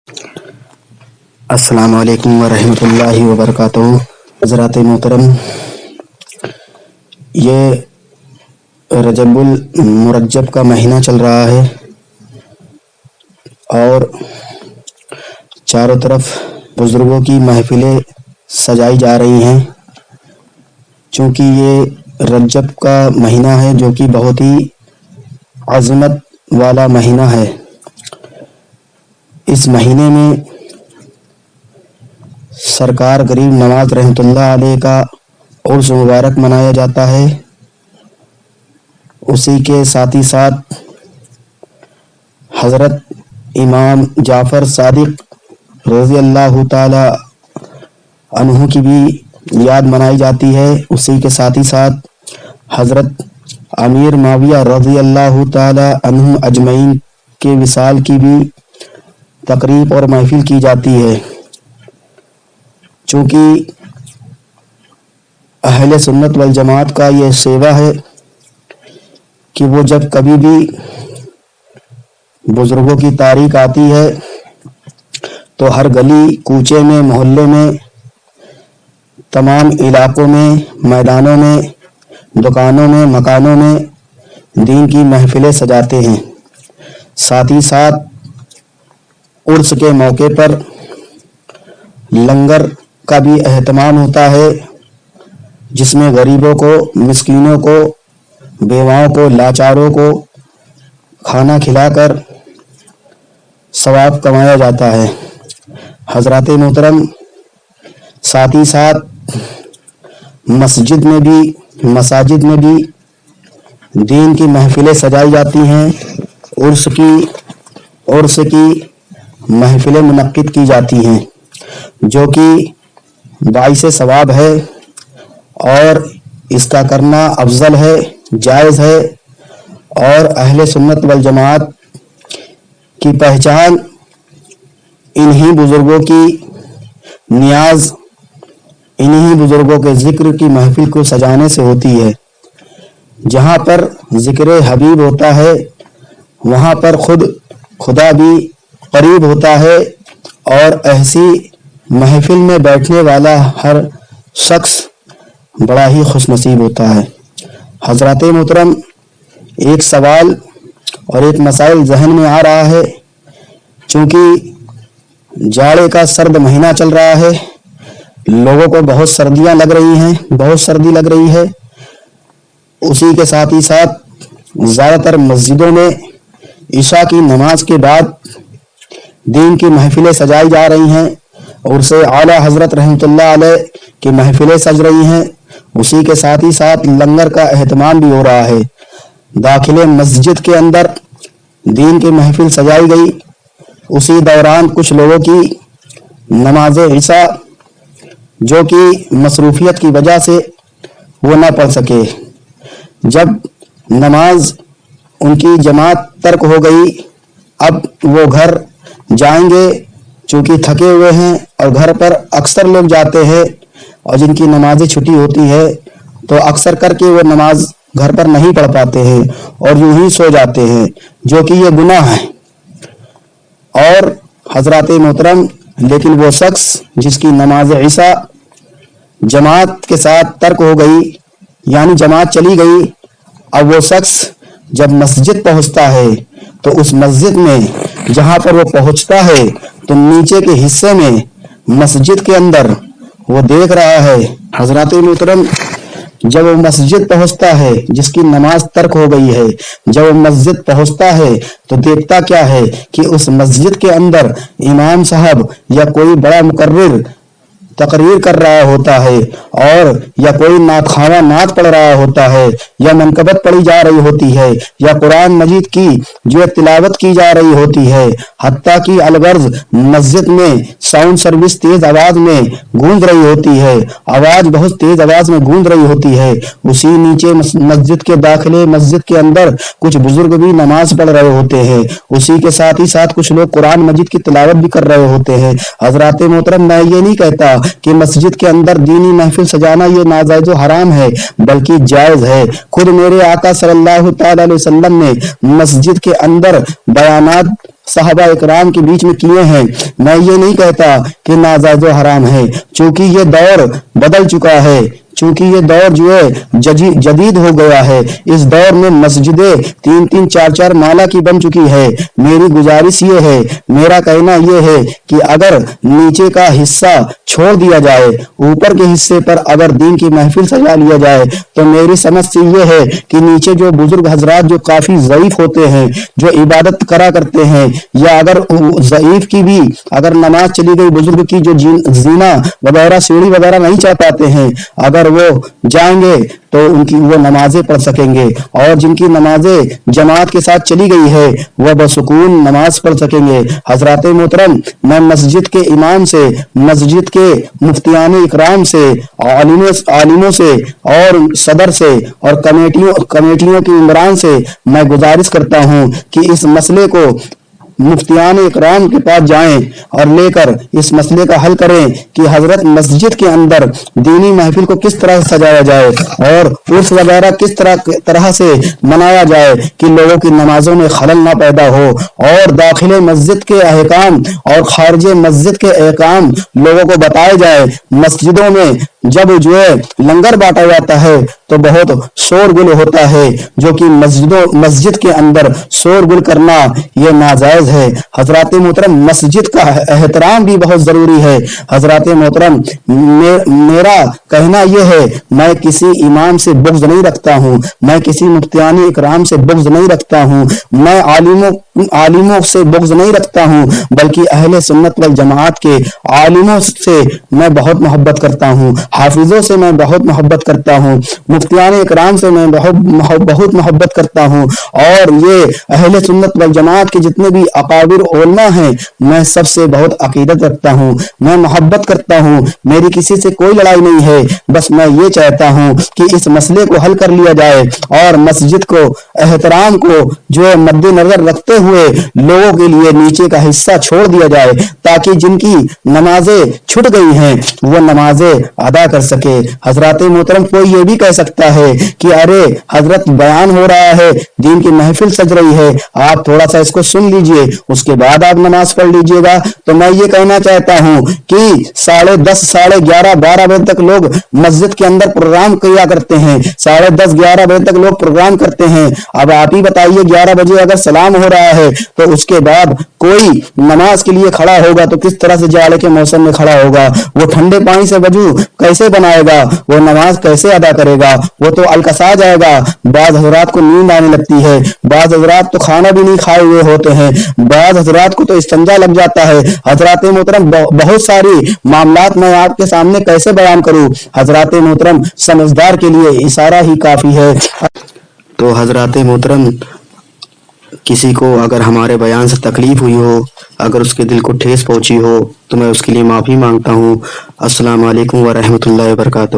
السلام علیکم ورحمۃ اللہ وبرکاتہ۔ حضرات محترم، یہ رجب المرجب کا مہینہ چل رہا ہے اور چاروں طرف بزرگوں کی محفلیں سجائی جا رہی ہیں، چونکہ یہ رجب کا مہینہ ہے جو کہ بہت ہی عظمت والا مہینہ ہے۔ اس مہینے میں سرکار غریب نواز رحمۃ اللہ علیہ کا عرس مبارک منایا جاتا ہے۔ اسی کے ساتھ ہی ساتھ حضرت امام جعفر صادق رضی اللہ تعالی عنہ کی بھی یاد منائی جاتی ہے۔ اسی کے ساتھ ہی ساتھ حضرت امیر معاویہ رضی اللہ تعالی عنہ اجمعین کے وصال کی بھی تقریب اور محفل کی جاتی ہے۔ چونکہ اہل سنت والجماعت کا یہ شیوہ ہے کہ وہ جب کبھی بھی بزرگوں کی تاریخ آتی ہے تو ہر گلی کوچے میں، محلے میں، تمام علاقوں میں، میدانوں میں، دکانوں میں، مکانوں میں دین کی محفلیں سجاتے ہیں۔ ساتھ ہی ساتھ عرس کے موقع پر لنگر کا بھی اہتمام ہوتا ہے، جس میں غریبوں کو، مسکینوں کو، بیواؤں کو، لاچاروں کو کھانا کھلا کر ثواب کمایا جاتا ہے۔ حضرات محترم، ساتھ ہی ساتھ مساجد میں بھی دین کی محفلیں سجائی جاتی ہیں، عرس کی محفلیں منعقد کی جاتی ہیں، جو کہ باعث ثواب ہے اور اس کا کرنا افضل ہے، جائز ہے۔ اور اہل سنت والجماعت کی پہچان انہی بزرگوں کی نیاز، انہی بزرگوں کے ذکر کی محفل کو سجانے سے ہوتی ہے۔ جہاں پر ذکر حبیب ہوتا ہے وہاں پر خود خدا بھی قریب ہوتا ہے، اور ایسی محفل میں بیٹھنے والا ہر شخص بڑا ہی خوش نصیب ہوتا ہے۔ حضرات محترم، ایک سوال اور ایک مسائل ذہن میں آ رہا ہے، چونکہ جاڑے کا سرد مہینہ چل رہا ہے، لوگوں کو بہت سردیاں لگ رہی ہیں، بہت سردی لگ رہی ہے۔ اسی کے ساتھ ہی ساتھ زیادہ تر مسجدوں میں عشاء کی نماز کے بعد دین کی محفلیں سجائی جا رہی ہیں، اور سے اعلیٰ حضرت رحمۃ اللہ علیہ کی محفلیں سج رہی ہیں۔ اسی کے ساتھ ہی ساتھ لنگر کا اہتمام بھی ہو رہا ہے۔ داخل مسجد کے اندر دین کی محفل سجائی گئی، اسی دوران کچھ لوگوں کی نماز عشاء جو کہ مصروفیت کی وجہ سے وہ نہ پڑھ سکے، جب نماز ان کی جماعت ترک ہو گئی، اب وہ گھر جائیں گے، چونکہ تھکے ہوئے ہیں، اور گھر پر اکثر لوگ جاتے ہیں اور جن کی نمازیں چھٹی ہوتی ہے تو اکثر کر کے وہ نماز گھر پر نہیں پڑھ پاتے ہیں اور یوں ہی سو جاتے ہیں، جو کہ یہ گناہ ہے۔ اور حضرات محترم، لیکن وہ شخص جس کی نماز عشاء جماعت کے ساتھ ترک ہو گئی، یعنی جماعت چلی گئی، اب وہ شخص جب مسجد پہنچتا ہے تو اس مسجد میں جہاں پر وہ پہنچتا ہے تو نیچے کے حصے میں مسجد کے اندر وہ دیکھ رہا ہے۔ حضرات محترم، جب وہ مسجد پہنچتا ہے جس کی نماز ترک ہو گئی ہے، جب وہ مسجد پہنچتا ہے تو دیکھتا کیا ہے کہ اس مسجد کے اندر امام صاحب یا کوئی بڑا مقرر تقریر کر رہا ہوتا ہے، اور یا کوئی نعت خواں نعت پڑھ رہا ہوتا ہے، یا منقبت پڑھی جا رہی ہوتی ہے، یا قرآن مجید کی جو تلاوت کی جا رہی ہوتی ہے، حتیٰ کہ الغرض مسجد میں ساؤنڈ سروس تیز آواز میں گونج رہی ہوتی ہے، آواز بہت تیز آواز میں گونج رہی ہوتی ہے۔ اسی نیچے مسجد کے داخلے مسجد کے اندر کچھ بزرگ بھی نماز پڑھ رہے ہوتے ہیں، اسی کے ساتھ ہی ساتھ کچھ لوگ قرآن مجید کی تلاوت بھی کر رہے ہوتے ہیں۔ حضرات محترم، میں یہ نہیں کہتا کہ مسجد کے اندر دینی محفل سجانا یہ ناجائز و حرام ہے بلکہ جائز ہے۔ خود میرے آقا صلی اللہ تعالی علیہ وسلم نے مسجد کے اندر بیانات صحابہ اکرام کے بیچ میں کیے ہیں۔ میں یہ نہیں کہتا کہ ناجائز و حرام ہے، چونکہ یہ دور بدل چکا ہے، چونکہ یہ دور جو ہے جدید ہو گیا ہے۔ اس دور میں مسجدیں 3-3 4-4 مالہ کی بن چکی ہے۔ میری گزارش یہ ہے، میرا کہنا یہ ہے کہ اگر نیچے کا حصہ چھوڑ دیا جائے، اوپر کے حصے پر اگر دین کی محفل سجا لیا جائے تو میری سمجھ سے یہ ہے کہ نیچے جو بزرگ حضرات جو کافی ضعیف ہوتے ہیں، جو عبادت کرا کرتے ہیں، یا اگر ضعیف کی بھی اگر نماز چلی گئی، بزرگ کی جو زینہ وغیرہ سیڑھی وغیرہ نہیں چاہ پاتے ہیں، اگر وہ جائیں گے تو ان کی وہ نمازیں پڑھ سکیں گے، اور جن کی نمازیں جماعت کے ساتھ چلی گئی ہے وہ بسکون نماز پڑھ سکیں گے۔ حضرات محترم، میں مسجد کے امام سے، مسجد کے مفتیان اکرام سے، عالموں سے اور صدر سے اور کمیٹیوں کے عمران سے میں گزارش کرتا ہوں کہ اس مسئلے کو مفتیان اکرام کے پاس جائیں اور لے کر اس مسئلے کا حل کریں کہ حضرت مسجد کے اندر دینی محفل کو کس طرح سجایا جائے اور عرس وغیرہ کس طرح سے منایا جائے کہ لوگوں کی نمازوں میں خلل نہ پیدا ہو، اور داخل مسجد کے احکام اور خارج مسجد کے احکام لوگوں کو بتائے جائے۔ مسجدوں میں جب جو ہے لنگر بانٹا جاتا ہے تو بہت شور گل ہوتا ہے، جو کہ مسجد کے اندر شور گل کرنا یہ ناجائز ہے۔ حضرات محترم، مسجد کا احترام بھی بہت ضروری ہے۔ حضرات محترم، میرا کہنا یہ ہے، میں کسی امام سے بغض نہیں رکھتا ہوں، میں کسی مفتیان اکرام سے بغض نہیں رکھتا ہوں، میں عالموں سے بغض نہیں رکھتا ہوں، بلکہ اہل سنت والجماعت کے عالموں سے میں بہت محبت کرتا ہوں، حافظوں سے میں بہت محبت کرتا ہوں، مفتیان اکرام سے میں بہت محبت کرتا ہوں، اور یہ اہل سنت والجماعت کے جتنے بھی اکابر علماء ہیں میں سب سے بہت عقیدت رکھتا ہوں، میں محبت کرتا ہوں، میری کسی سے کوئی لڑائی نہیں ہے۔ بس میں یہ چاہتا ہوں کہ اس مسئلے کو حل کر لیا جائے اور مسجد کو احترام کو جو ہے مد نظر رکھتے ہوئے لوگوں کے لیے نیچے کا حصہ چھوڑ دیا جائے، تاکہ جن کی نمازیں چھٹ گئی ہیں وہ نمازیں ادا کر سکے۔ حضرات محترم، کوئی یہ بھی کہہ سکتا ہے کہ ارے حضرت بیان ہو رہا ہے، دین کی محفل سج رہی ہے، آپ تھوڑا سا اس کو سن لیجئے، اس کے بعد آپ نماز پڑھ لیجئے گا۔ تو میں یہ کہنا چاہتا ہوں کہ 10:30 11:30 12 بجے تک لوگ مسجد کے اندر پروگرام کیا کرتے ہیں، 10:30 11 بجے تک لوگ پروگرام کرتے ہیں۔ اب آپ ہی بتائیے، 11 بجے اگر سلام ہو رہا ہے تو اس کے بعد کوئی نماز کے لیے کھڑا ہوگا تو کس طرح سے جاڑے کے موسم میں کھڑا ہوگا؟ وہ ٹھنڈے پانی سے وضو کیسے بنائے گا؟ وہ نماز کیسے ادا کرے گا؟ وہ تو الکسا جائے گا۔ بعض حضرات کو نیند آنے لگتی ہے، بعض حضرات تو کھانا بھی نہیں کھائے ہوئے ہوتے ہیں، بعض حضرات کو تو استنجا لگ جاتا ہے۔ حضرات محترم، بہت ساری معاملات میں آپ کے سامنے کیسے بیان کروں؟ حضرات محترم، سمجھدار کے لیے اشارہ ہی کافی ہے۔ تو حضرات محترم، کسی کو اگر ہمارے بیان سے تکلیف ہوئی ہو، اگر اس کے دل کو ٹھیس پہنچی ہو تو میں اس کے لیے معافی مانگتا ہوں۔ السلام علیکم ورحمۃ اللہ وبرکاتہ۔